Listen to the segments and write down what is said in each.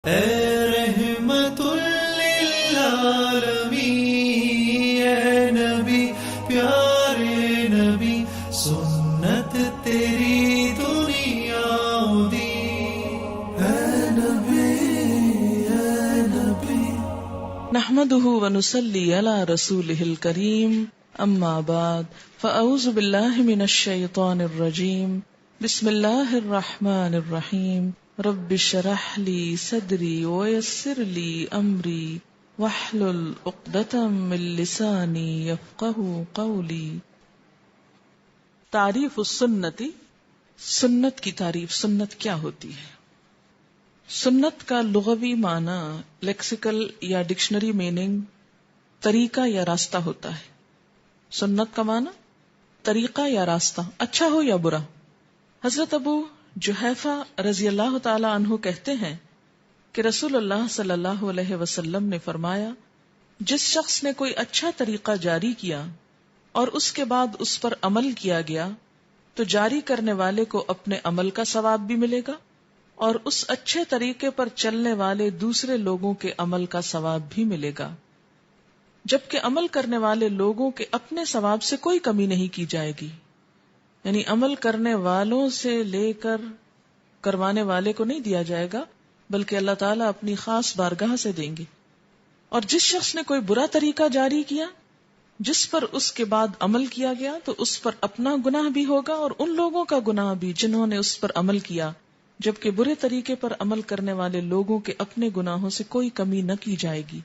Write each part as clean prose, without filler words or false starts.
اے رحمت للعالمین، اے نبی پیارے نبی، سنت تیری دنیا دی، اے نبی اے نبی۔ نحمده ونصلي على رسوله الكريم، اما بعد فاعوذ بالله من الشيطان الرجيم، بسم الله الرحمن الرحيم، رب اشرح لي صدري ويسر لي امري واحلل عقدة من لساني يفقهوا قولي۔ تعریف السنت، سنت کی تعریف۔ سنت کیا ہوتی ہے؟ سنت کا لغوی معنی لیکسیکل یا ڈکشنری میننگ طریقہ یا راستہ ہوتا ہے۔ سنت کا معنی طریقہ یا راستہ، اچھا ہو یا برا۔ حضرت ابو جحیفہ رضی اللہ تعالی عنہ کہتے ہیں کہ رسول اللہ صلی اللہ علیہ وسلم نے فرمایا، جس شخص نے کوئی اچھا طریقہ جاری کیا اور اس کے بعد اس پر عمل کیا گیا تو جاری کرنے والے کو اپنے عمل کا ثواب بھی ملے گا اور اس اچھے طریقے پر چلنے والے دوسرے لوگوں کے عمل کا ثواب بھی ملے گا، جبکہ عمل کرنے والے لوگوں کے اپنے ثواب سے کوئی کمی نہیں کی جائے گی۔ یعنی عمل کرنے والوں سے لے کر کروانے والے کو نہیں دیا جائے گا، بلکہ اللہ تعالیٰ اپنی خاص بارگاہ سے دیں گے۔ اور جس شخص نے کوئی برا طریقہ جاری کیا جس پر اس کے بعد عمل کیا گیا تو اس پر اپنا گناہ بھی ہوگا اور ان لوگوں کا گناہ بھی جنہوں نے اس پر عمل کیا، جبکہ برے طریقے پر عمل کرنے والے لوگوں کے اپنے گناہوں سے کوئی کمی نہ کی جائے گی۔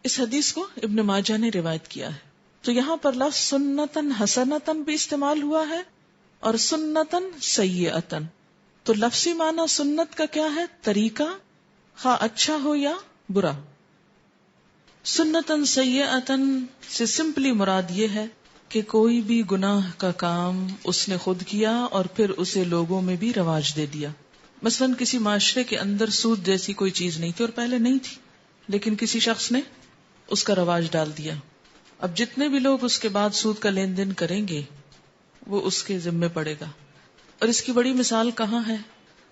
اس حدیث کو ابن ماجہ نے روایت کیا ہے۔ تو یہاں پر لفظ سنتن حسنتن بھی استعمال ہوا ہے اور سنتن سیئتن۔ تو لفظی معنی سنت کا کیا ہے؟ طریقہ، خواہ اچھا ہو یا برا۔ سنتن سیئتن سے سمپلی مراد یہ ہے کہ کوئی بھی گناہ کا کام اس نے خود کیا اور پھر اسے لوگوں میں بھی رواج دے دیا۔ مثلا کسی معاشرے کے اندر سود جیسی کوئی چیز نہیں تھی اور پہلے نہیں تھی، لیکن کسی شخص نے اس کا رواج ڈال دیا۔ اب جتنے بھی لوگ اس کے بعد سود کا لین دین کریں گے وہ اس کے ذمے پڑے گا۔ اور اس کی بڑی مثال کہاں ہے؟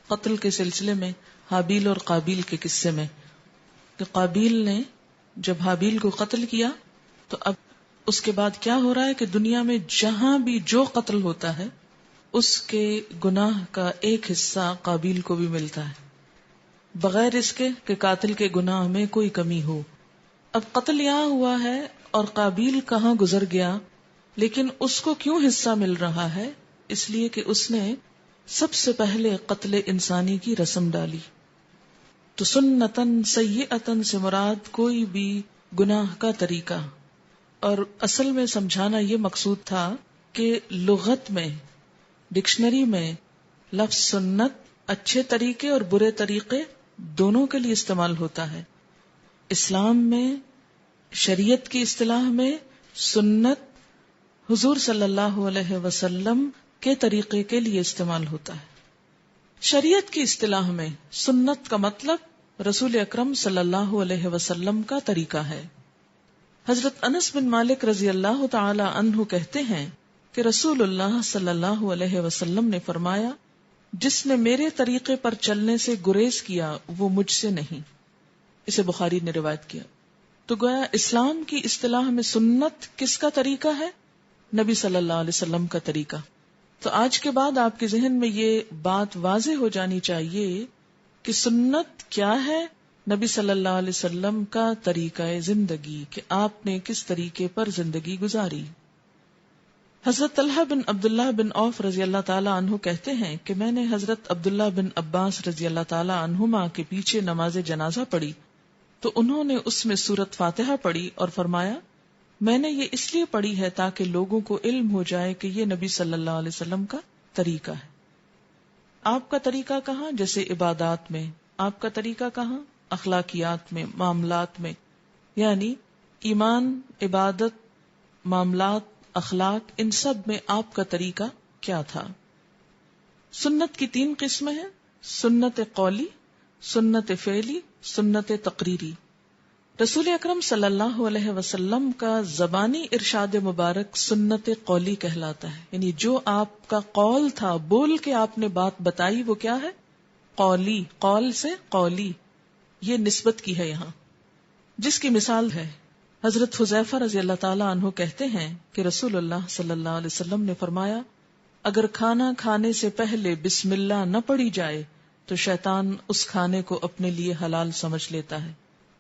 قتل کے سلسلے میں حابیل اور قابیل کے قصے میں، کہ قابیل نے جب حابیل کو قتل کیا تو اب اس کے بعد کیا ہو رہا ہے کہ دنیا میں جہاں بھی جو قتل ہوتا ہے اس کے گناہ کا ایک حصہ قابیل کو بھی ملتا ہے، بغیر اس کے کہ قاتل کے گناہ میں کوئی کمی ہو۔ اب قتل یہاں ہوا ہے اور قابیل کہاں گزر گیا، لیکن اس کو کیوں حصہ مل رہا ہے؟ اس لیے کہ اس نے سب سے پہلے قتل انسانی کی رسم ڈالی۔ تو سنتن سیئتن سے مراد کوئی بھی گناہ کا طریقہ، اور اصل میں سمجھانا یہ مقصود تھا کہ لغت میں، ڈکشنری میں لفظ سنت اچھے طریقے اور برے طریقے دونوں کے لیے استعمال ہوتا ہے۔ اسلام میں شریعت کی اصطلاح میں سنت حضور صلی اللہ علیہ وسلم کے طریقے کے لیے استعمال ہوتا ہے۔ شریعت کی اصطلاح میں سنت کا مطلب رسول اکرم صلی اللہ علیہ وسلم کا طریقہ ہے۔ حضرت انس بن مالک رضی اللہ تعالی عنہ کہتے ہیں کہ رسول اللہ صلی اللہ علیہ وسلم نے فرمایا، جس نے میرے طریقے پر چلنے سے گریز کیا وہ مجھ سے نہیں۔ اسے بخاری نے روایت کیا۔ تو گویا اسلام کی اصطلاح میں سنت کس کا طریقہ ہے؟ نبی صلی اللہ علیہ وسلم کا طریقہ۔ تو آج کے بعد آپ کے ذہن میں یہ بات واضح ہو جانی چاہیے کہ سنت کیا ہے، نبی صلی اللہ علیہ وسلم کا طریقہ زندگی، کہ آپ نے کس طریقے پر زندگی گزاری۔ حضرت طلحہ بن عبداللہ بن عوف رضی اللہ تعالی عنہ کہتے ہیں کہ میں نے حضرت عبداللہ بن عباس رضی اللہ تعالی عنہما کے پیچھے نماز جنازہ پڑھی تو انہوں نے اس میں سورۃ فاتحہ پڑھی اور فرمایا، میں نے یہ اس لیے پڑھی ہے تاکہ لوگوں کو علم ہو جائے کہ یہ نبی صلی اللہ علیہ وسلم کا طریقہ ہے۔ آپ کا طریقہ کہاں؟ جیسے عبادات میں، آپ کا طریقہ کہاں؟ اخلاقیات میں، معاملات میں، یعنی ایمان، عبادت، معاملات، اخلاق، ان سب میں آپ کا طریقہ کیا تھا؟ سنت کی 3 قسمیں ہیں: سنت قولی، سنت فعلی، سنت تقریری۔ رسول اکرم صلی اللہ علیہ وسلم کا زبانی ارشاد مبارک سنت قولی کہلاتا ہے، یعنی جو آپ کا قول تھا، بول کے آپ نے بات بتائی، وہ کیا ہے؟ قولی، قول سے قولی۔ یہ نسبت کی ہے یہاں، جس کی مثال ہے حضرت حذیفہ رضی اللہ تعالی عنہ کہتے ہیں کہ رسول اللہ صلی اللہ علیہ وسلم نے فرمایا، اگر کھانا کھانے سے پہلے بسم اللہ نہ پڑھی جائے تو شیطان اس کھانے کو اپنے لیے حلال سمجھ لیتا ہے.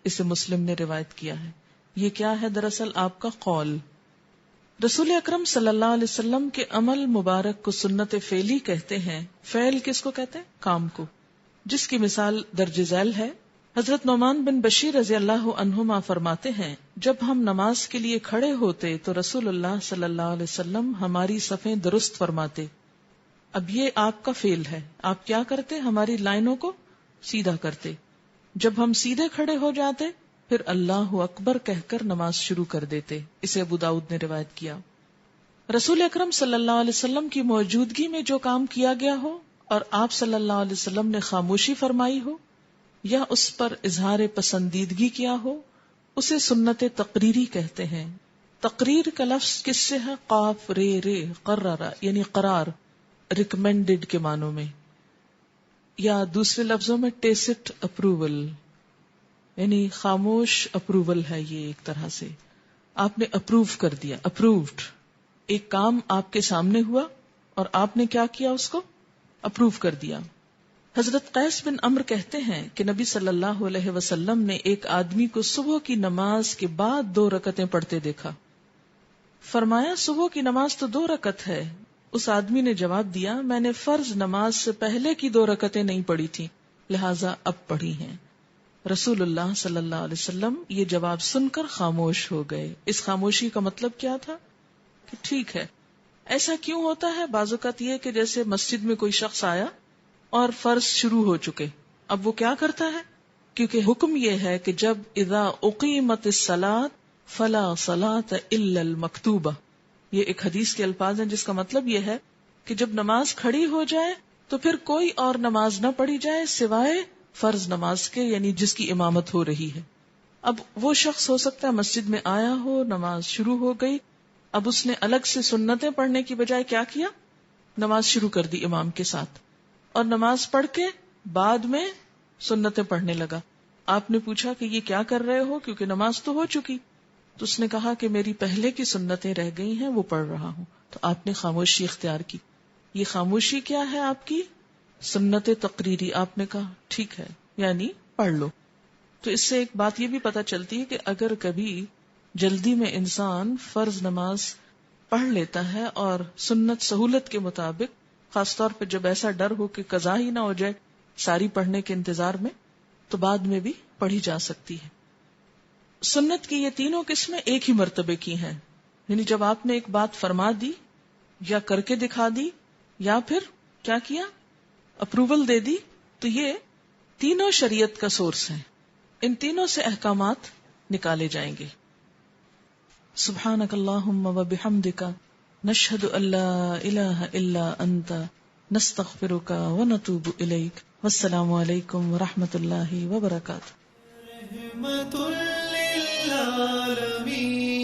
اسے مسلم نے روایت کیا ہے. یہ کیا ہے؟ دراصل آپ کا قول. رسول اکرم صلی اللہ علیہ وسلم کے عمل مبارک کو سنت فعلی کہتے ہیں. فعل کس کو کہتے ہیں؟ کام کو، جس کی مثال درج ذیل ہے. حضرت نعمان بن بشیر رضی اللہ عنہما فرماتے ہیں، جب ہم نماز کے لیے کھڑے ہوتے تو رسول اللہ صلی اللہ علیہ وسلم ہماری صفیں درست فرماتے. اب یہ آپ کا فعل ہے. آپ کیا کرتے؟ ہماری لائنوں کو سیدھا کرتے. جب ہم سیدھے کھڑے ہو جاتے پھر اللہ اکبر کہہ کر نماز شروع کر دیتے. اسے ابو داؤد نے روایت کیا. رسول اکرم صلی اللہ علیہ وسلم کی موجودگی میں جو کام کیا گیا ہو اور آپ صلی اللہ علیہ وسلم نے خاموشی فرمائی ہو یا اس پر اظہار پسندیدگی کیا ہو، اسے سنت تقریری کہتے ہیں. تقریر کا لفظ کس سے ہے؟ قاف رے رے قرر، یعنی قرار، ریکمینڈڈ کے معنوں میں، یا دوسرے لفظوں میں ٹیسٹ اپروول، یعنی خاموش اپروول ہے. یہ ایک طرح سے آپ نے اپروو کر دیا، اپرووڈ. ایک کام آپ کے سامنے ہوا اور آپ نے کیا کیا؟ اس کو اپروو کر دیا. حضرت قیس بن عمرو کہتے ہیں کہ نبی صلی اللہ علیہ وسلم نے ایک آدمی کو صبح کی نماز کے بعد 2 رکعتیں پڑھتے دیکھا. فرمایا، صبح کی نماز تو 2 رکعت ہے. اس آدمی نے جواب دیا، میں نے فرض نماز سے پہلے کی 2 رکعتیں نہیں پڑھی تھی، لہٰذا اب پڑھی ہیں. رسول اللہ صلی اللہ علیہ وسلم یہ جواب سن کر خاموش ہو گئے. اس خاموشی کا مطلب کیا تھا؟ کہ ٹھیک ہے. ایسا کیوں ہوتا ہے؟ بعض اوقات یہ کہ جیسے مسجد میں کوئی شخص آیا اور فرض شروع ہو چکے، اب وہ کیا کرتا ہے؟ کیونکہ حکم یہ ہے کہ جب اذا اقیمت الصلاۃ فلا صلاۃ الا المکتوبہ، یہ ایک حدیث کے الفاظ ہیں جس کا مطلب یہ ہے کہ جب نماز کھڑی ہو جائے تو پھر کوئی اور نماز نہ پڑھی جائے سوائے فرض نماز کے، یعنی جس کی امامت ہو رہی ہے. اب وہ شخص ہو سکتا ہے مسجد میں آیا ہو، نماز شروع ہو گئی، اب اس نے الگ سے سنتیں پڑھنے کی بجائے کیا کیا؟ نماز شروع کر دی امام کے ساتھ، اور نماز پڑھ کے بعد میں سنتیں پڑھنے لگا. آپ نے پوچھا کہ یہ کیا کر رہے ہو؟ کیونکہ نماز تو ہو چکی. تو اس نے کہا کہ میری پہلے کی سنتیں رہ گئی ہیں، وہ پڑھ رہا ہوں. تو آپ نے خاموشی اختیار کی. یہ خاموشی کیا ہے؟ آپ کی سنت تقریری. آپ نے کہا ٹھیک ہے، یعنی پڑھ لو. تو اس سے ایک بات یہ بھی پتہ چلتی ہے کہ اگر کبھی جلدی میں انسان فرض نماز پڑھ لیتا ہے اور سنت سہولت کے مطابق، خاص طور پہ جب ایسا ڈر ہو کہ قضا ہی نہ ہو جائے ساری پڑھنے کے انتظار میں، تو بعد میں بھی پڑھی جا سکتی ہے. سنت کی یہ تینوں قسمیں ایک ہی مرتبے کی ہیں، یعنی جب آپ نے ایک بات فرما دی یا کر کے دکھا دی یا پھر کیا کیا؟ اپروول دے دی، تو یہ تینوں شریعت کا سورس ہیں. ان تینوں سے احکامات نکالے جائیں گے. سبحانک اللہم و بحمدک نشہد ان لا الہ الا انت نستغفرک و نتوب الیک. والسلام علیکم ورحمۃ اللہ وبرکاتہ. رحمت للعالمین.